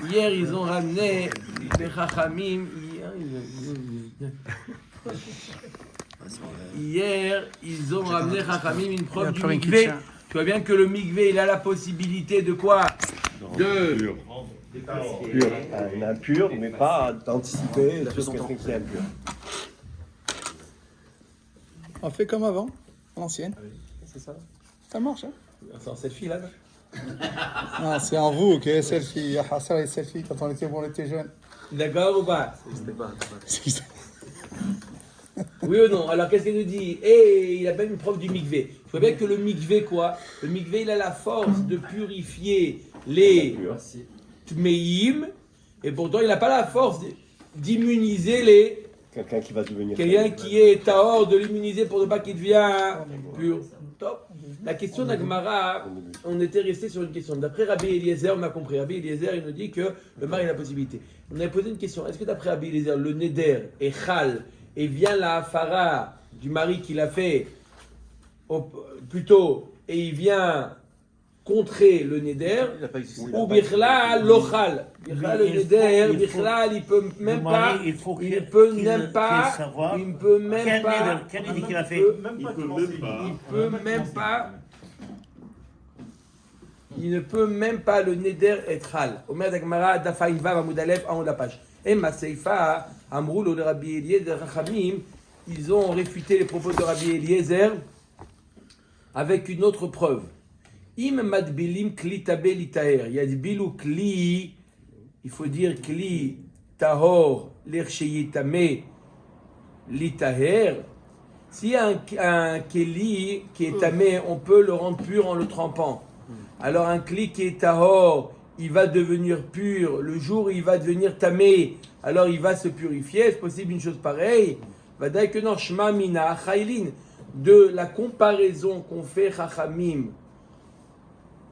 Hier, ils ont ramené les Chachamim. Hier, ils ont ramené Chachamim une preuve du mikvé. Tu vois bien que le mikvé, il a la possibilité de quoi? De impur, mais pas d'anticiper sur quelqu'un qui est impur. On fait comme avant, à l'ancienne. C'est ça. Ça marche, hein? C'est en selfie là. Ah, c'est en vous, ok, selfie. Ah, ça, les selfies, quand on était jeunes. D'accord ou pas? C'est- Oui ou non? Alors qu'est-ce qu'il nous dit? Et il a même une preuve du mikvé. Tu vois bien que le mikvé quoi? Le mikvé il a la force de purifier les tmeïm et pourtant il n'a pas la force d'immuniser les... Quelqu'un qui va devenir. Quelqu'un qui est tahor de l'immuniser pour ne pas qu'il devienne pur. Top. La question d'Agmara, on était resté sur une question. D'après Rabbi Eliezer, on a compris. Rabbi Eliezer, il nous dit que le mari a la possibilité. On avait posé une question. Est-ce que d'après Rabbi Eliezer, le neder est chal et vient la hafara du mari qui l'a fait plutôt et il vient contrer le neder ou bichlal lochal. Bichlal le neder, bichlal il peut même pas, il peut même pas, il peut même pas, il ne peut même pas le neder être hal. Omer d'Agmara dafaïva vamoudalef en haut de la page. Et ma seifa amroul de Rabbi Eliezer Chachamim, ils ont réfuté les propos de Rabbi Eliezer avec une autre preuve. Im madbilim kli tabel itaher. Yadbilu kli, il faut dire kli tahor l'ersheyitame litaher. S'il y a un keli qui est tamé, on peut le rendre pur en le trempant. Alors un kli qui est tahor, il va devenir pur. Le jour où il va devenir tamé, alors il va se purifier. Est-ce possible une chose pareille? Vadaï que non, shma mina chaylin. De la comparaison qu'on fait chachamim,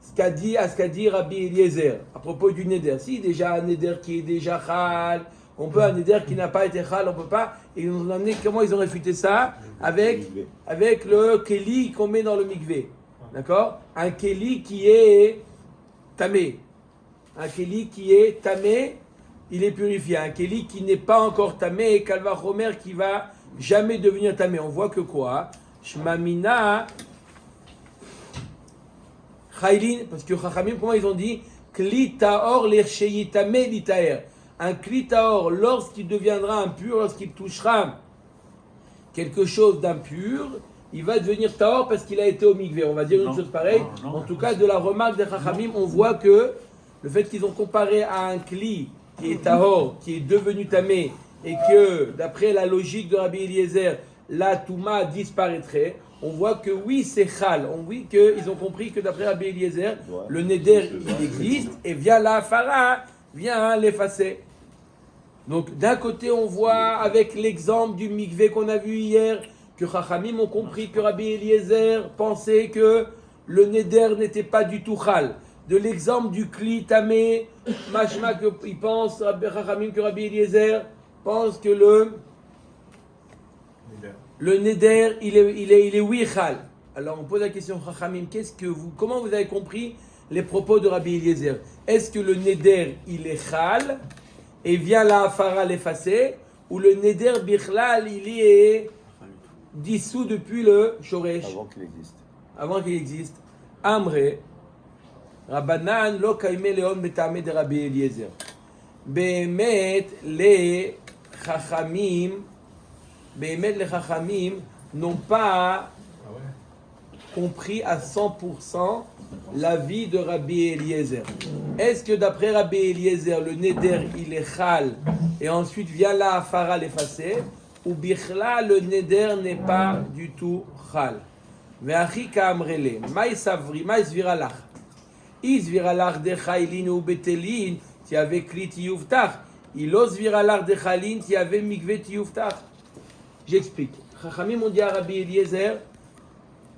ce qu'a dit Rabbi Eliezer à propos du neder. Si déjà un neder qui est déjà chal, on peut un neder qui n'a pas été chal, on peut pas. Et ils nous ont amené comment ils ont réfuté ça avec le keli qu'on met dans le mikvé. D'accord? Un keli qui est tamé. Un keli qui est tamé, il est purifié. Un keli qui n'est pas encore tamé, kalva chomer qui va jamais devenir tamé. On voit que quoi? Shmamina Chaylin, parce que Chachamim, comment ils ont dit? Kli taor l'ersheyitame litaer. Un kli taor, lorsqu'il deviendra impur, lorsqu'il touchera quelque chose d'impur, il va devenir taor parce qu'il a été au mikvé. On va dire une chose pareille. En tout cas, de la remarque des Chachamim, on voit que le fait qu'ils ont comparé à un kli qui est taor, qui est devenu tamé, et que d'après la logique de Rabbi Eliezer, la touma disparaîtrait. On voit que oui, c'est chal. On voit qu'ils ont compris que d'après Rabbi Eliezer, le neder, il existe, et via la hafara, vient l'effacer. Donc d'un côté, on voit avec l'exemple du mikvé qu'on a vu hier, que Chachamim ont compris que Rabbi Eliezer pensait que le neder n'était pas du tout chal. De l'exemple du kli tamé, machma qu'il pense, Chachamim, que Rabbi Eliezer pense que le neder, il est oui chal. Alors on pose la question, Chachamim, comment vous avez compris les propos de Rabbi Eliezer? Est-ce que le neder, il est chal et vient la hafara l'effacer, ou le neder bichlal, il est dissous depuis le shoresh? Avant qu'il existe. Amre, Rabbanan lo kaime leon betame de Rabbi Eliezer. Behemet les Chachamim n'ont pas compris à 100% l'avis de Rabbi Eliezer. Est-ce que d'après Rabbi Eliezer, le neder il est chal et ensuite vient la hafara l'effacer, ou bichla le neder n'est pas du tout chal? Ve'achi ka'amrele, maï sviralach. Isviralach de chaylin ou betelin, tu avais kli tiyuftach. Ilos viralach de chaylin, tu avais mikvé tiyuftach. J'explique. Chachamim ont dit à Rabbi Eliezer,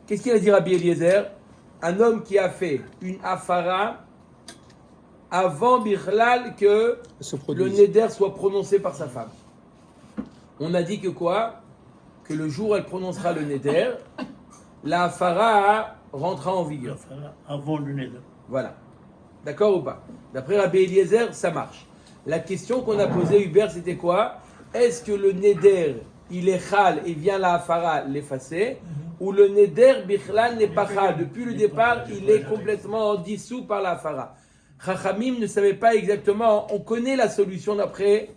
qu'est-ce qu'il a dit Rabbi Eliezer? Un homme qui a fait une hafara avant bichlal que le neder soit prononcé par sa femme. On a dit que quoi? Que le jour où elle prononcera le neder, la hafara rentrera en vigueur. Avant le neder. Voilà. D'accord ou pas? D'après Rabbi Eliezer, ça marche. La question qu'on a posée, Hubert, c'était quoi? Est-ce que le neder, il est chal et vient la hafara l'effacer? Ou le neder, bichlal, n'est pas chal? Depuis le départ, il est complètement dissous par la hafara. Chachamim ne savait pas exactement. On connaît la solution d'après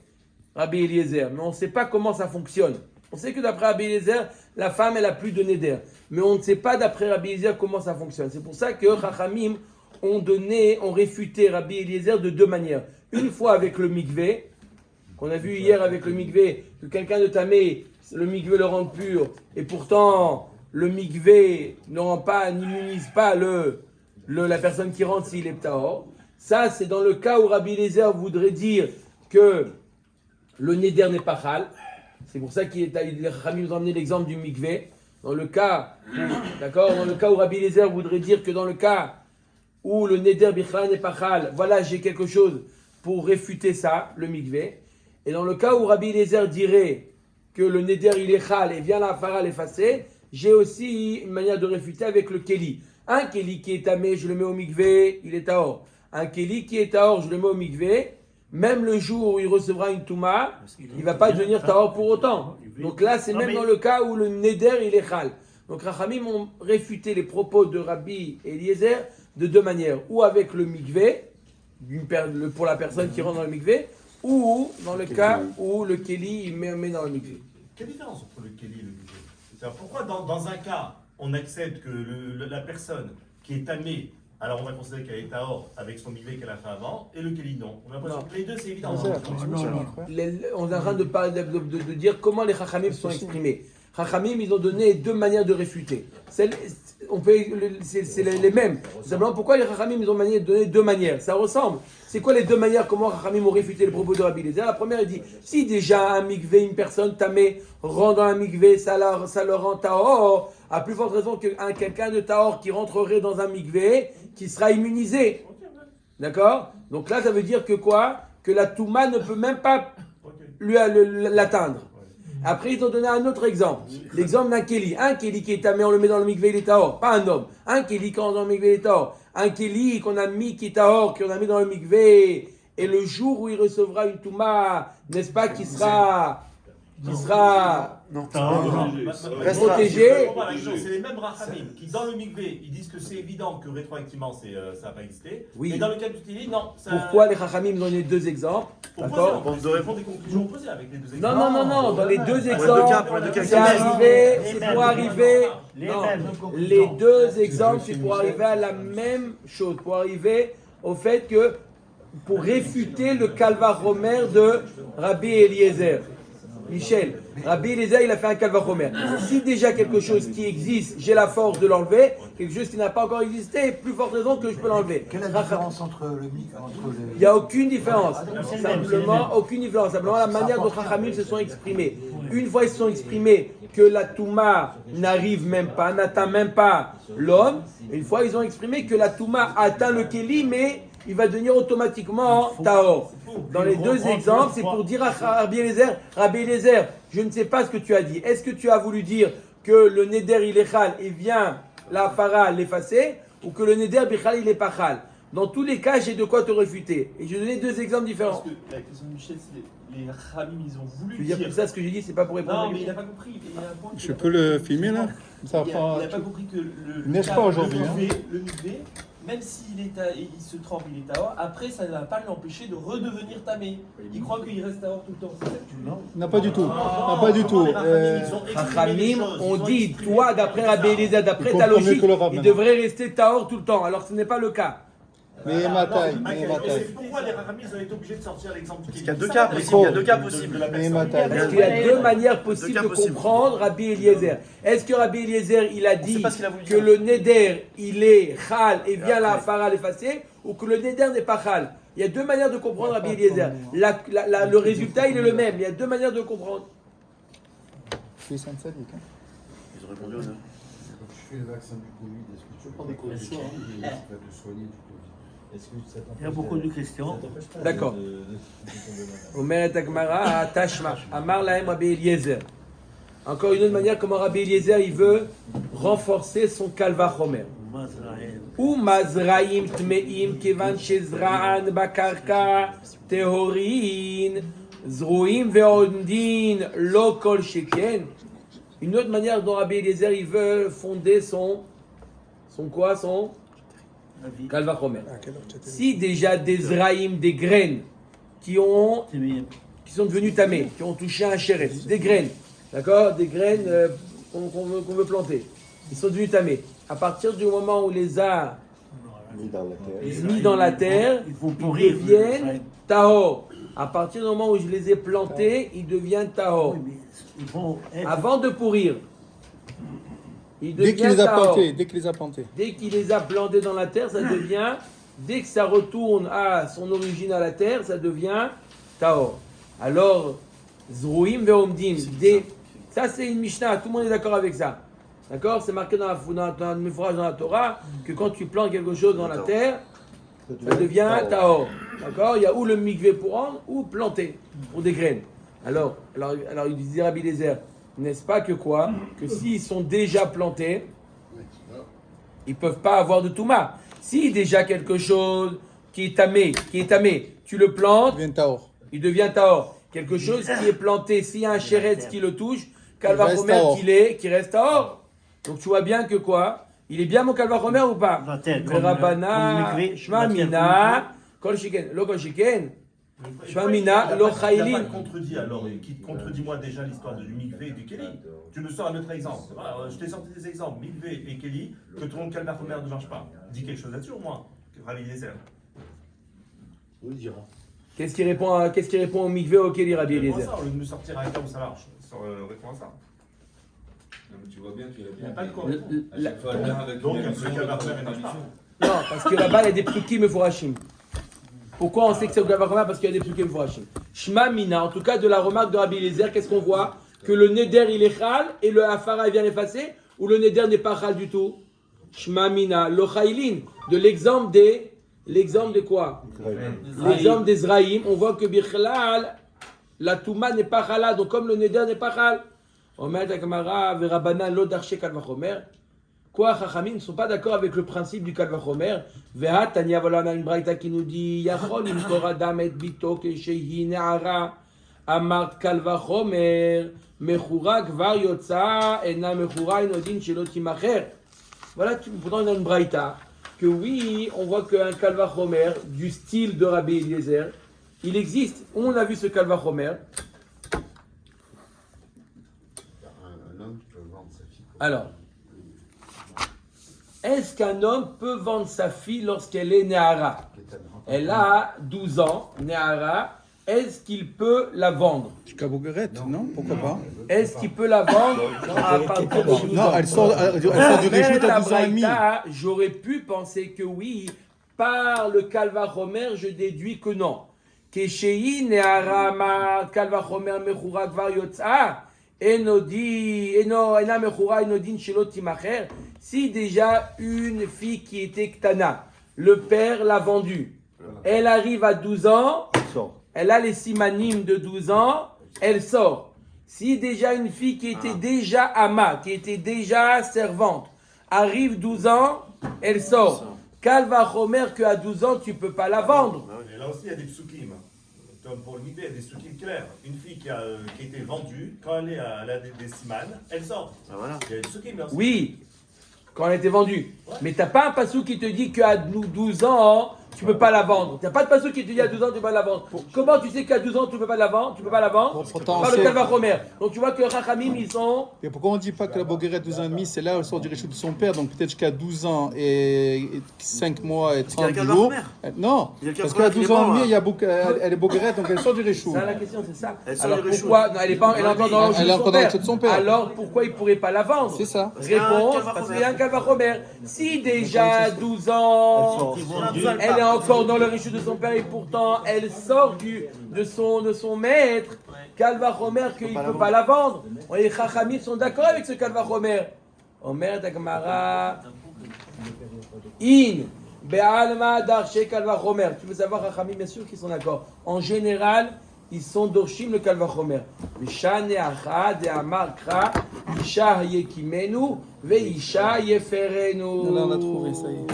Rabbi Eliezer, mais on ne sait pas comment ça fonctionne. On sait que d'après Rabbi Eliezer, la femme, elle n'a plus de neder. Mais on ne sait pas d'après Rabbi Eliezer comment ça fonctionne. C'est pour ça que Chachamim ont réfuté Rabbi Eliezer de deux manières. Une fois avec le mikvé, qu'on a vu hier avec le mikvé, que quelqu'un de tamé, le mikvé le rend pur, et pourtant le mikvé ne rend pas, n'immunise pas la personne qui rentre s'il est tahor. Ça, c'est dans le cas où Rabbi Eliezer voudrait dire que le neder n'est pas chal. C'est pour ça les Chachamim nous ont amené l'exemple du mikvé. Dans le cas où Rabbi Eliezer voudrait dire que dans le cas où le neder bichlal n'est pas chal, voilà, j'ai quelque chose pour réfuter ça, le mikvé. Et dans le cas où Rabbi Eliezer dirait que le neder il est chal et vient la hafara l'effacer, j'ai aussi une manière de réfuter avec le keli. Un keli qui est tamé, je le mets au mikvé, il est tahor. Un keli qui est tahor, je le mets au mikvé. Même le jour où il recevra une touma, il ne va pas devenir tahor pour autant. Donc là, c'est même dans le cas où le neder il est chal. Donc Rachamim ont réfuté les propos de Rabbi Eliezer de deux manières. Ou avec le mikvé, pour la personne qui rentre dans le mikvé, ou dans le cas où le keli il met dans le mikvé. Quelle différence entre le keli et le mikvé? C'est-à-dire, pourquoi dans un cas, on accepte que la personne qui est tamée, alors on va considérer qu'elle est tahor avec son mikvé qu'elle a fait avant, et le keli non? On a l'impression que les deux c'est évident. On est en train de parler de dire comment les Chachamim sont exprimés. Chachamim, ils ont donné deux manières de réfuter. C'est les mêmes. Simplement, pourquoi les Chachamim, ils ont donné deux manières? Ça ressemble. C'est quoi les deux manières? Comment Chachamim ont réfuté les propos de Rabbi Eliezer? La première, il dit, si déjà un mikvé, une personne tamée, rentre dans un mikvé, ça le rend tahor, à plus forte raison que quelqu'un de tahor qui rentrerait dans un mikvé, qui sera immunisé. D'accord? Donc là, ça veut dire que quoi? Que la touma ne peut même pas l'atteindre. Après, ils ont donné un autre exemple. L'exemple d'un Kéli. Un Kéli qui est tamé, on le met dans le mikvé, il est tahor. Pas un homme. Un Kéli qui rentre dans le mikvé, il est tahor. Un Kéli qu'on a mis qui est tahor, qu'on a mis dans le mikvé. Et le jour où il recevra une touma, n'est-ce pas, qui sera protégé. C'est les mêmes Rachamim qui, dans le mikvé, ils disent que c'est évident que rétroactivement ça n'a pas existé. Oui. Mais dans le cas du Kéli, non. Pourquoi les Chachamim ont donné deux exemples? D'accord. On devrait prendre des conclusions opposées avec les deux exemples. Non. Dans les deux exemples, c'est pour arriver. Non, les deux exemples, c'est pour arriver à la même chose, pour arriver au fait que, pour réfuter le calvachomer de Rabbi Eliezer. Michel, Rabbi Eliezer, il a fait un calvachomer. Si déjà quelque chose qui existe, j'ai la force de l'enlever, quelque chose qui n'a pas encore existé, plus forte raison que je peux l'enlever. Quelle est la différence entre les... Il n'y a aucune différence. Simplement, aucune différence. Simplement, la manière dont Chachamim se sont exprimés. Une fois ils se sont exprimés que la Touma n'arrive même pas, n'atteint même pas l'homme. Une fois ils ont exprimé que la Touma atteint le Kéli, mais il va devenir automatiquement Tahor. Dans les deux exemples, c'est pour dire à Rabbi Eliezer, je ne sais pas ce que tu as dit. Est-ce que tu as voulu dire que le Neder il est chal et vient la Phara l'effacer, ou que le Neder bichal il est pas chal? Dans tous les cas, j'ai de quoi te réfuter. Et je vais donner deux exemples différents. Parce que la question de Michel, c'est les Khamim, ils ont voulu Tu veux dire que ça, ce que j'ai dit, c'est pas pour répondre. Non, mais il n'a pas compris. Il y a un point Je peux le filmer là? Ça il fera... n'a pas compris que N'est-ce pas aujourd'hui, le mikvé, même s'il il se trempe, il est tahor, après ça ne va pas l'empêcher de redevenir tamé. Il croit qu'il reste tahor tout le temps. C'est ça que tu veux dire? Non, pas du tout. Non, pas du tout. Chachamim, on dit, toi, d'après Rabbi Eliezer, d'après ta logique, il devrait rester tahor tout le temps. Alors ce n'est pas le cas. Mais ma taille, C'est pourquoi les Rachamim ont été obligés de sortir l'exemple du Kéli. Il y a deux cas possibles. Il y a deux cas possibles. Mais ma taille. Parce qu'il y a deux manières possibles de comprendre Rabbi Eliezer. Est-ce que Rabbi Eliezer, il a dit que le Neder, il est chal et vient la Phara l'effacer, ou que le Neder n'est pas chal? Il y a deux manières de comprendre Rabbi Eliezer. Le résultat, il est le même. Il y a deux manières de comprendre. Ils ont répondu aux deux. Je fais le vaccin du Covid, est-ce que tu prends des conditions qui va te soigner du Covid? Il y a beaucoup de questions. D'accord. Omer et Agmara, Tashma, Amar Lahem Rabbi Eliezer. Encore une autre manière comment Rabbi Eliezer il veut renforcer son calvachomer. Ou mazraim tmeim kevan shezra'an bakarka tehorin zruim ve'ondin lo kol sheken. Une autre manière dont Rabbi Eliezer il veut fonder son Kalvachomer. Si déjà des zraïm, des graines qui sont devenues tamées, qui ont touché un chéret, des graines, d'accord, des graines qu'on veut planter, ils sont devenus tamées. À partir du moment où les a mis dans la terre, ils deviennent tahor. À partir du moment où je les ai plantés, ils deviennent tahor. Avant de pourrir. Dès qu'il les a plantés, dès qu'il les a plantés. Dès qu'il les a plantés dans la terre, ça devient, dès que ça retourne à son origine à la terre, ça devient tahor. Alors, zruim ve'omdim, ça c'est une Mishnah, tout le monde est d'accord avec ça. D'accord? C'est marqué dans le Mephorach dans la Torah que quand tu plantes quelque chose dans la terre, ça devient tahor. D'accord? Il y a ou le mikvé pour rendre ou planter pour des graines. Alors il disait Rabbi Eliezer, n'est-ce pas que quoi? Que s'ils sont déjà plantés, ils ne peuvent pas avoir de touma. Si déjà quelque chose qui est tamé, tu le plantes, il devient tahor. Quelque chose qui est planté, s'il y a un chéretz qui le touche, kalvachomer qui reste tahor. Donc tu vois bien que quoi? Il est bien mon kalvachomer ou pas? Le Rabbana, Shmamina, Kol Shiken, Lo Kol Shiken. Shmamina, Lo Chaylin. Contredit alors, qui contredit-moi déjà l'histoire du mikvé et du Kéli. Tu me sors un autre exemple. Voilà, je t'ai sorti des exemples, mikvé et Kéli, que ton kalvachomer ne marche pas. Dis quelque chose là-dessus au moins, Rabbi Eliezer. Oui, il dira. Qu'est-ce qui répond au mikvé au Kéli, Rabbi Eliezer? Au lieu de me sortir un cas où ça marche, réponds à ça. Non, mais tu vois bien qu'il a Il n'y bien. a pas de quoi. À chaque fois, là, avec Donc, une un allusion, kalvachomer une ne marche pas. allusion. Non, parce que là-bas, il y a des psukim et forachim. Pourquoi on sait que c'est le kalvachomer? Parce qu'il y a des psukim et forachim. Shma mina, en tout cas de la remarque de Rabbi Eliezer, qu'est-ce qu'on voit? Que le neder il est chal et le hafara il vient l'effacer, ou le neder n'est pas chal du tout? Shma mina, lo chaylin, de l'exemple de quoi? L'exemple des zraïm, on voit que bichlal, la touma n'est pas chala, donc comme le neder n'est pas chal. Omer Takmara, Verabana, Lodarche Kalvachomer. Quoi, Chachamim ne sont pas d'accord avec le principe du Kalvachomer. Vehat, Tanya, voilà, on a une braïta qui nous dit Yachol, im Koradam et Bito, Keshehi, Neara, Amart Kalvachomer, Mechura, Kvar Yotza, Ena Mechura, Inodin, Shelotimacher. Voilà, pourtant, on a une braïta que oui, on voit qu'un Kalvachomer du style de Rabbi Eliezer, il existe. On a vu ce Kalvachomer. Alors, est-ce qu'un homme peut vendre sa fille lorsqu'elle est Néhara? Elle a 12 ans, Néhara. Est-ce qu'il peut la vendre? Jusqu'à Bogueret, non? Pourquoi pas? Est-ce qu'il peut la vendre à partir de 12 ans? Non, elle sort du réchute à 12 ans et demi. J'aurais pu penser que oui. Par le Kalvachomer, je déduis que non. Keshei Néhara ma Kalvachomer mechura kvar yotza. Si déjà une fille qui était Ktana, le père l'a vendue, elle arrive à 12 ans, elle a les simanim de 12 ans, elle sort. Si déjà une fille qui était déjà ama, qui était déjà servante, arrive 12 ans, elle sort. Kalvachomer qu'à 12 ans, tu ne peux pas la vendre. Et là aussi, il y a des psukim. Comme pour le mikvé, il y a des psukim clairs. Une fille qui a été vendue, quand elle a des simanes, elle sort. Ah, voilà. Il y a des psukim là aussi. Oui, quand elle était vendue. Mais tu n'as pas un passou qui te dit qu'à 12 ans, tu ne peux pas la vendre. Tu n'as pas de passou qui te dit à 12 ans, tu ne peux pas la vendre. Comment tu sais qu'à 12 ans, tu ne peux pas la vendre? Tu peux pas la vendre par le Kalvachomer. Donc tu vois que Rachamim, ils sont... Et pourquoi on ne dit pas que la Bogueret 12 ans et demi, c'est là où elle sort du réchute de son père, donc peut-être jusqu'à 12 ans et 5 mois et 30 jours. Non, parce qu'à 12 ans et demi, elle est Bogueret, donc elle sort du réchute. C'est ça la question, c'est ça. Elle sort Alors du réchute. pourquoi non, elle est encore dans le réchute de son père. Alors pourquoi il ne pourrait pas la vendre? C'est ça. Réponse, parce qu'il y a un Kalvachomer. Si déjà 12 ans, elle est encore dans le réchute de son père et pourtant elle sort de son maître, Kalvachomer qu'il ne peut pas la vendre. Les Chachamim sont d'accord avec ce Kalvachomer. Omer Dagmara In Be'alma Darche Kalvachomer. Tu veux savoir, Chachamim, bien sûr qu'ils sont d'accord. En général, ils sont dorshim le kalvachomer. Isha neacha de amar kra, Isha yekimenu, ve Isha yeferenu. Là, on a trouvé, ça y est.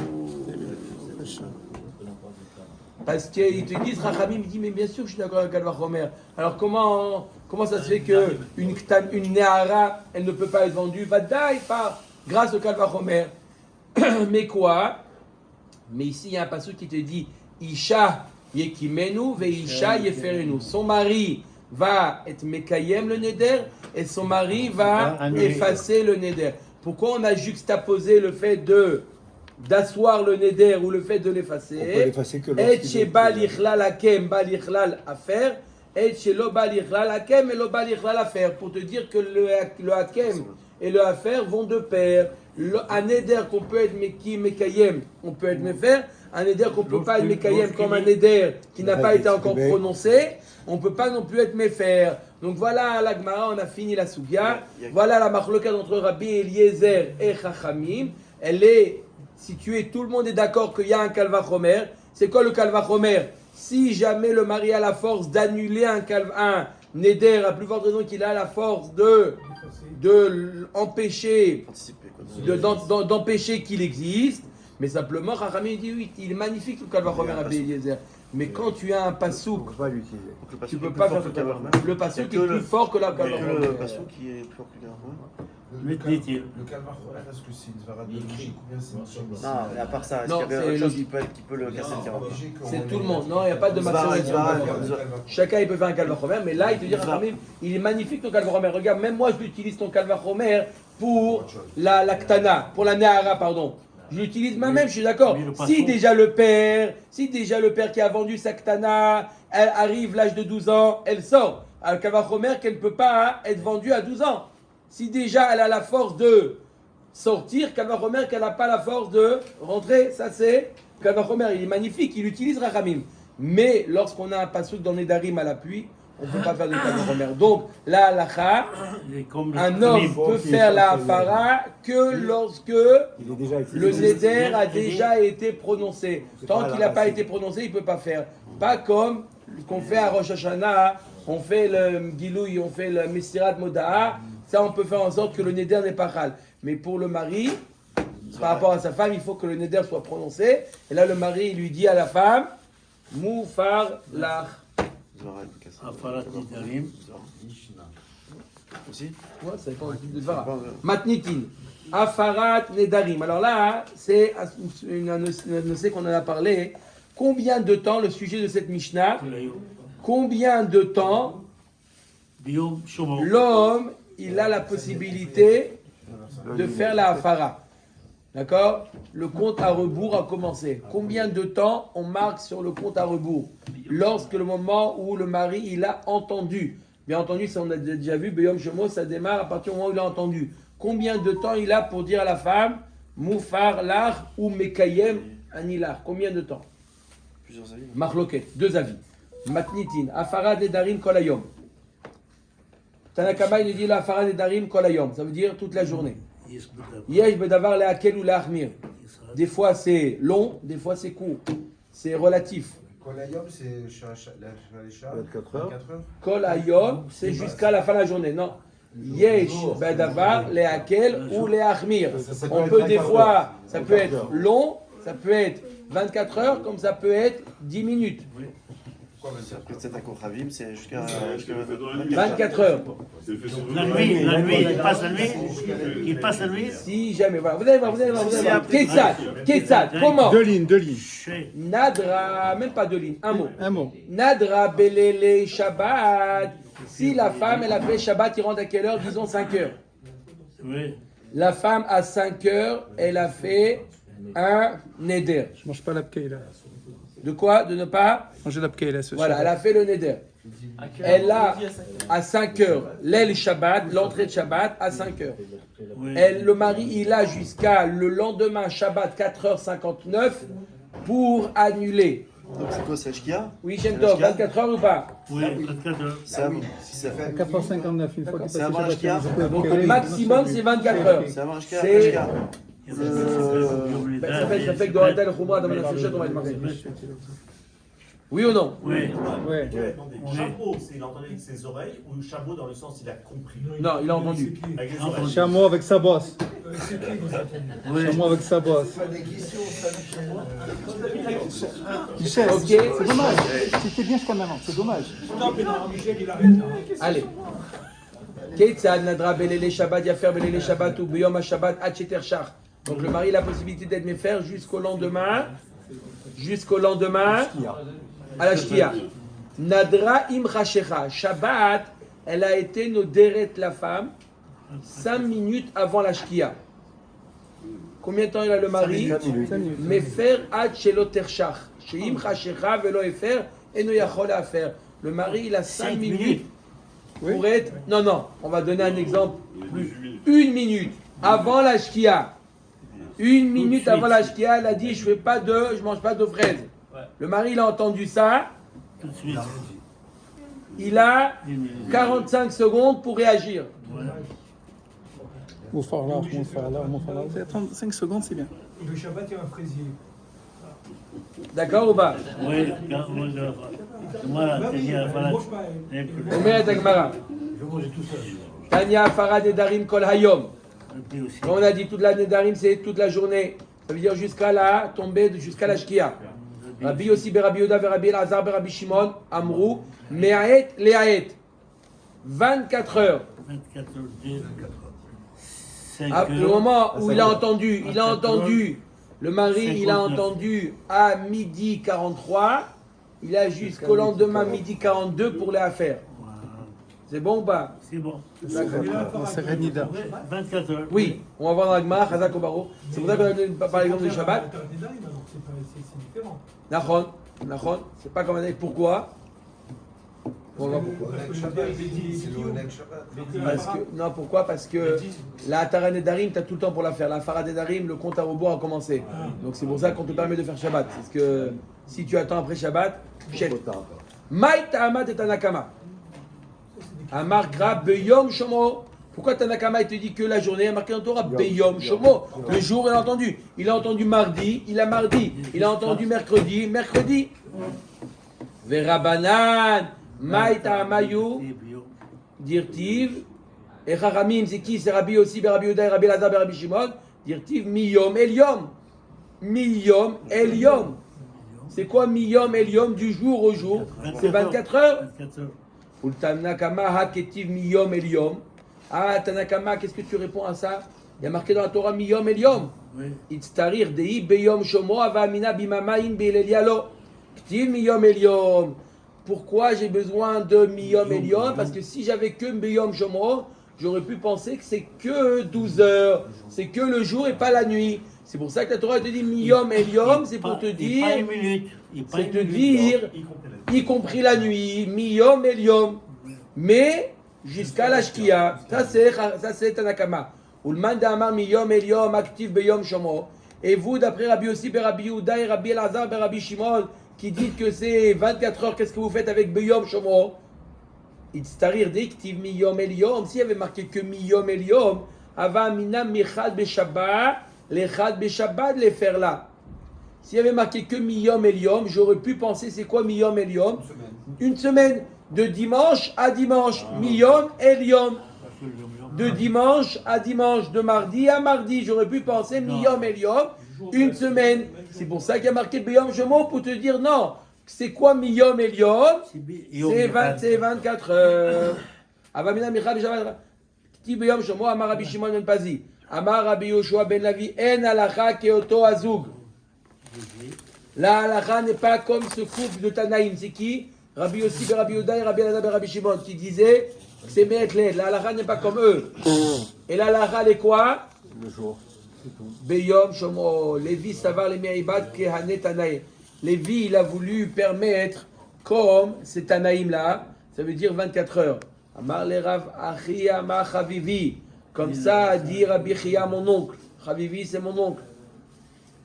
Parce qu'ils te disent, Rachamim, il dit, mais bien sûr que je suis d'accord avec Kalvachomer. Alors comment ça se fait qu'une Nehara, elle ne peut pas être vendue? Vadaï, pas grâce au Kalvachomer. Mais quoi? Mais ici, il y a un passage qui te dit, Isha yekimenu ve Isha yeferenu. Son mari va être Mekayem le Neder et son mari va effacer le Neder. Pourquoi on a juxtaposé le fait d'asseoir le Neder ou le fait de l'effacer? Et chez Balichlal Hakem, Balichlal à faire, et chez lo Balichlal Hakem et lo Balichlal à faire. Pour te dire que le Hakem et le Hafer vont de pair. Un Neder qu'on peut être Mekayem, on peut être Mefer. Un Neder qu'on ne peut pas être Mekayem comme un Neder qui n'a pas été encore prononcé, on ne peut pas non plus être Mefer. Donc voilà la Gemara, on a fini la Sougia. Voilà la machloket entre Rabbi Eliezer et Chachamim. Elle est située, tout le monde est d'accord qu'il y a un Kalvachomer. C'est quoi le Kalvachomer? Si jamais le mari a la force d'annuler un Neder, à plus forte raison qu'il a la force d'empêcher qu'il existe. Mais simplement, Chachamim dit oui, il est magnifique le Kalvachomer à Eliezer. Mais quand tu as un pasouk, tu ne peux pas faire le Kalvachomer. Le pasouk est plus fort que la Kalvachomer. Le pasouk qui est plus fort que le Kalvachomer. Le Kalvachomer, est-ce que c'est une varade de logique ou bien c'est une chose? Non, mais à part ça, est-ce Non, qu'il y avait c'est autre chose logique. qui peut le casser le Kalvachomer? C'est tout le monde. Non, il n'y a pas de maçonnerie. Chacun il peut faire un Kalvachomer, mais là il te dit Chachamim, il est magnifique ton Kalvachomer. Regarde, même moi je l'utilise ton Kalvachomer pour la Ktana, pour la Nehara, pardon. Je l'utilise moi-même, je suis d'accord. Si déjà le père qui a vendu sa Ktana, elle arrive l'âge de 12 ans, elle sort. Un Kalvachomer qu'elle ne peut pas être vendue à 12 ans. Si déjà elle a la force de sortir, Kalvachomer qu'elle n'a pas la force de rentrer, ça c'est Kalvachomer, il est magnifique, il utilise Rachamim. Mais lorsqu'on a un pasouk dans Nedarim à l'appui, on ne peut pas faire de Kalvachomer. Donc la halacha, un homme peut faire la hafara que lorsque le Neder a déjà été prononcé. Tant qu'il n'a pas été prononcé, il ne peut pas faire. Pas comme ce qu'on fait à Rosh Hashanah, on fait le Gilouï, on fait le Mesirat Moda'a. Ça, on peut faire en sorte que le Neder n'est pas chal. Mais pour le mari, par rapport à sa femme, il faut que le Neder soit prononcé. Et là, le mari, il lui dit à la femme, Moufar lach. Afarat Nidarim. Aussi? Ouais, c'est pas un type de Dvara. Matnitin. Afarat Nedarim. Alors là, c'est un notion qu'on en a parlé. Combien de temps, le sujet de cette Mishnah, combien de temps l'homme, il a la possibilité de faire la Hafara? D'accord? Le compte à rebours a commencé. Combien de temps on marque sur le compte à rebours? Lorsque le moment où le mari, il a entendu. Bien entendu, ça on a déjà vu, Beyom Shemo, ça démarre à partir du moment où il a entendu. Combien de temps il a pour dire à la femme, Moufar lach ou Mekayem anilar? Combien de temps? Plusieurs avis. Marloket, deux avis. Matnitin, Afara Nedarim Kolayom. Tanakama, il dit la Afara Nedarim Kolayom. Ça veut dire toute la journée. Yesh bedavar lehakel ou leachmir. Des fois c'est long, des fois c'est court. C'est relatif. Kolayom, c'est 24 heures. Kol hayom, c'est jusqu'à la fin de la journée. Non. Yesh bedavar lehakel ou leachmir. On peut des fois, ça peut être long, ça peut être 24 heures, comme ça peut être 10 minutes. C'est un Kochavim, c'est jusqu'à 24 heures. La nuit, il passe la nuit. Si jamais, voilà. Vous allez voir. Ketsad, comment? Deux lignes. Nadra, même pas deux lignes, un mot. Un mot. Nadra belele Shabbat. Si la femme, elle a fait Shabbat, il rentre à quelle heure? Disons 5 heures. Oui. La femme, à 5 heures, elle a fait un neder. Je mange pas la pkeila. De quoi? De ne pas Manger la pkeila ce Voilà, elle a fait le neder. Elle a à 5 heures l'aile Shabbat, l'entrée de Shabbat à 5 heures. Le mari, il a jusqu'à le lendemain Shabbat 4h59 pour annuler. Donc c'est quoi, c'est Ashkia? Oui, Shem Tov, 24 heures ou pas? Oui, 24 heures. C'est À 4h59, une fois qu'il C'est passe avant le Ashkia. Donc le maximum c'est 24 heures. C'est avant Ashkia. C'est- Ashkia. Ça fait que dans la Khumra, dans la Séchette, on va être marié. Oui ou non? Oui. Ouais. Attendez, chameau, c'est il a entendu avec ses oreilles ou chameau dans le sens il a compris? Non, il a entendu. Avec les oreilles. Chameau avec sa bosse. Oui. Chameau avec sa bosse. Pas des questions, ça, Michel, Ok. c'est dommage. C'était bien jusqu'à maintenant, c'est dommage. Allez. Ketzad nadra belele Shabbat yafer belele Shabbat ou biyom Shabbat ad sheter shach. Donc le mari a la possibilité d'être méfer jusqu'au lendemain à la shkia. Nadra im chashecha. Shabbat, elle a été noderet la femme 5 minutes avant la shkia. Combien de temps il a le mari? 5 minutes. Mefer ad shelo tershach. Sheim chashecha velo efer eno yachol faire. Le mari il a 5 minutes. Pour être... Non, on va donner un exemple. 1 minute avant la shkia. 1 minute avant la shkia, elle a dit je mange pas de fraises. Le mari il a entendu ça. Tout de suite. Il a 45 secondes pour réagir. Attends, 5 secondes, c'est bien. Le Shabbat, il y a un fraisier. D'accord ou pas? Oui, voilà, c'est-à-dire, voilà. Omer et Agmara. Je mangeais tout seul. Tanya Farad et Darim Kol Hayom. Et aussi. Quand on a dit toute l'année Darim, c'est toute la journée. Ça veut dire jusqu'à la tombée, jusqu'à la shkia. Rabbi Yossi Rabbi Yoda Rabbi Elazar Rabbi Shimon Amrou Me'aet Le'aet 24 heures. 24 heures, 5 Ah, le moment où il a entendu, le mari, il a entendu à midi 43, il a jusqu'au lendemain midi 42 pour les affaires. C'est bon ou pas? C'est bon. C'est Renida. 24 heures. Oui, on va voir dans la Gemara, Chazak Obaro. C'est pour ça qu'on a donné par exemple du Shabbat. C'est différent. Nachon, c'est pas comme un année. Pourquoi? On va voir pourquoi. Pourquoi? Parce que la Tara Nedarim, tu as tout le temps pour la faire. La Farad Nedarim, le compte à rebours a commencé. Donc c'est pour ça qu'on te permet de faire Shabbat. Parce que si tu attends après Shabbat, chef. Maï Ta'amat et Tanakama. Amar Gra Beyom Shomo. Pourquoi Tanakama il te dit que la journée a marqué dans Torah Beyom Shomo? Le jour il a entendu. Il a entendu mardi, il a mardi. Il a entendu mercredi. Verabanan. Maïta Mayu, Dirtiv, et Chachamim, c'est qui? C'est Rabbi aussi, Rabbi Yoda, Rabbi Elazar, Rabbi Shimon. Dirtiv, Miyom Eliom. Miyom Eliom. C'est quoi Miyom Eliom? Du jour au jour. C'est 24 heures. 24 heures. Ou Tanakama Haketiv Miyom Eliom. Ah, Tanakama, qu'est-ce que tu réponds à ça? Il y a marqué dans la Torah Miyom Eliom. Oui. Itztarir Dei Beyom Shomo Avamina Bimamaim Beilelialo. Ktiv Miyom Eliom. Pourquoi j'ai besoin de Miyom Eliom? Parce que si j'avais que Miyom Shomo, j'aurais pu penser que c'est que 12 heures, c'est que le jour et pas la nuit. C'est pour ça que la Torah te dit Miyom Eliom, c'est pour te dire, Pas une minute. c'est te dire, y compris la nuit, Miyom Eliom. Mais jusqu'à la Shkia, ça c'est Tanakama. Ulman Damar Miyom Eliom actif Beyom Shomo. Et vous, d'après Rabbi Yossi, Rabbi Yehuda et Rabbi Elazar, Rabbi Shimon, qui dit que c'est 24 heures, qu'est-ce que vous faites avec Beyom Shomo? Itztarir diktiv Miyom Eliom. S'il y avait marqué que Miyom Eliom, Ava Mina Michad Beshabbat, Lechad Beshabbat, les faire là. S'il y avait marqué que Miyom Eliom, j'aurais pu penser c'est quoi Miyom Eliom? Une semaine, de dimanche à dimanche. Miyom Eliom. De dimanche à dimanche, de mardi à mardi. J'aurais pu penser Miyom Eliom, une semaine. C'est pour ça qu'il y a marqué Beyom Shomo pour te dire non. C'est quoi Miyom Eliom? C'est 24 heures. Avamina Michal Shabbat. Petit Beyom Shomo, Amar Rabbi Shimon ben Pazi. Amar Rabbi Yoshua ben Lavi. En halacha keoto azug. La halacha n'est pas comme ce couple de Tanaïm. C'est qui? Rabbi Yossi ben Rabbi Yoda et Rabbi Elazar ben Rabbi Shimon qui disaient c'est Me'etled. La halacha n'est pas comme eux. Et la halacha, elle est quoi? Le jour. Beyom Shomo, Lévi Savar les Me'ibad Kehane Tanaïm. Lévi, il a voulu permettre, comme ces Tanaïm là, ça veut dire 24 heures. Amar le Rav Achi Amar Chavivi. Comme ça dit Rabbi Chia, mon oncle. Chavivi, c'est mon oncle.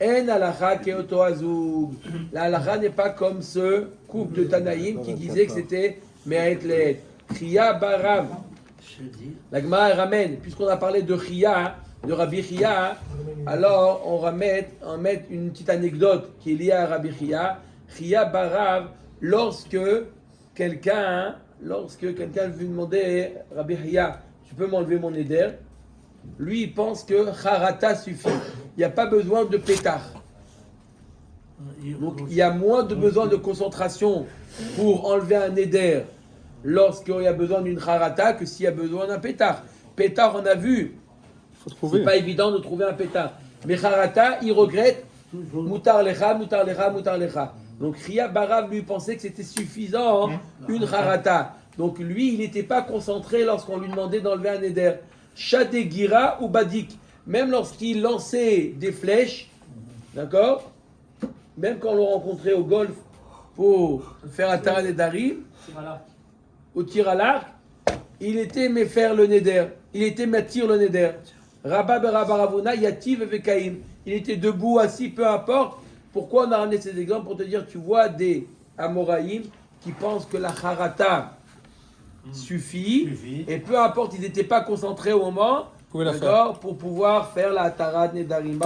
En halacha keoto azug. La halacha n'est pas comme ce couple de Tanaïm qui disait que c'était Me'etled. Chia Barav. La Gemara ramène, puisqu'on a parlé de Chia, de Rabbi Chia, alors on met une petite anecdote qui est liée à Rabbi Chia. Chia Barav lorsque quelqu'un lui demandait, Rabbi Hiya, tu peux m'enlever mon éder? Lui, il pense que Harata suffit. Il n'y a pas besoin de pétard. Donc, il y a moins de besoin de concentration pour enlever un éder lorsqu'il y a besoin d'une Harata que s'il y a besoin d'un pétard. Pétard, on a vu, c'est pas évident de trouver un pétard. Mais Harata, il regrette Mutar lecha, mutar lecha, mutar lecha. Donc Ria Barav lui pensait que c'était suffisant, une Harata. Donc lui, il n'était pas concentré lorsqu'on lui demandait d'enlever un éder. Shadegira ou Badik, même lorsqu'il lançait des flèches, d'accord? Même quand on l'a rencontré au golf pour faire un Taran Nedarim, au tir à l'arc, il était faire le Neder, il était matir le Neder. Rabba Berabaravuna, Yativ et Vekaim. Il était debout, assis, peu importe. Pourquoi on a ramené ces exemples? Pour te dire, tu vois des Amoraïm qui pensent que la Harata suffit, et peu importe, ils n'étaient pas concentrés au moment, d'accord, pour pouvoir faire la Taran Nedarim.